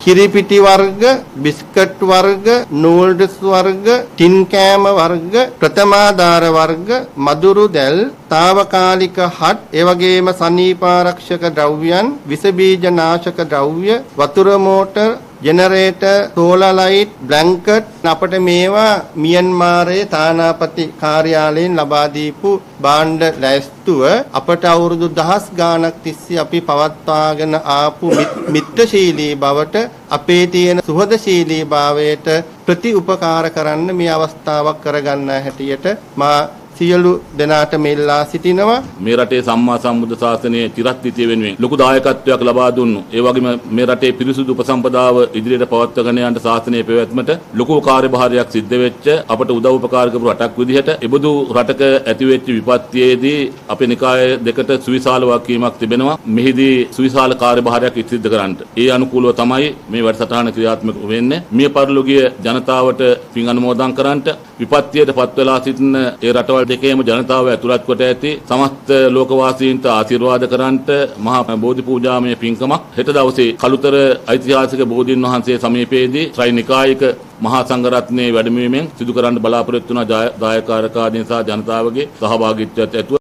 කිරිපිටි වර්ග, බිස්කට් වර්ග, නූඩ්ල්ස් වර්ග, ටින් කෑම වර්ග, ප්‍රථමාධාර වර්ග, මදුරු දැල්, తాවකාලික හට්, ඒ වගේම සනීපාරක්ෂක ද්‍රව්‍යයන්, විස බීජ නාශක ද්‍රව්‍ය, වතුර motor, generator, solar light, blanket අපට මේවා මියන්මාරයේ තානාපති කාර්යාලයෙන් ලබා දීපු භාණ්ඩ ලැයිස්තුව අපට අවුරුදු දහස් ගාණක් තිස්සේ අපි පවත්වාගෙන ආපු මිත්‍රශීලී බවට අපේ තියෙන සුහදශීලී භාවයට ප්‍රතිඋපකාර කරන්න මේ අවස්ථාවක් කරගන්න හැටියට මා සියලු දෙනාට මෙල්ලා සිටිනවා. මේ රටේ සම්මා සම්බුද්ධ ශාසනයේ චිරස්ථිතිය වෙනුවෙන් ලොකු දායකත්වයක් ලබා දුන්නු. ඒ වගේම මේ රටේ පිරිසුදු උපසම්පදාව ඉදිරියට පවත්වාගෙන යන්න ශාසනයේ පැවැත්මට ලොකු කාර්යභාරයක් සිද්ධ වෙච්ච අපට උදව් උපකාර කරපු රටක් විදිහට එබඳු රටක ඇති වෙච්ච විපත්තියේදී අපේ නිකාය දෙකට සුවිශාල වගකීමක් තිබෙනවා. මෙහිදී සුවිශාල කාර්යභාරයක් සිද්ධ කරන්නට. ඒ අනුකූලව තමයි මේ වැඩසටහන ක්‍රියාත්මක වෙන්නේ. මිය පරලෝකීය ජනතාවට පින් අනුමෝදන් කරන්නට විපත්තියට පත් වෙලා සිටින ඒ රටවල් දෙකේම ජනතාව ඇතුළත් කොට ඇති සමස්ත ලෝකවාසීන්ට ආශිර්වාද කරන්නට මහා බෝධි පූජාමය පින්කමක් හෙට දවසේ කළුතර ඓතිහාසික බෝධීන් වහන්සේ සමීපයේදී ත්‍රිනිකායික මහා සංඝරත්නයේ වැඩමවීමෙන් සිදු කරන්න බලාපොරොත්තු වන දායකාරකාදීන් සහ ජනතාවගේ සහභාගීත්වයට ඇතුව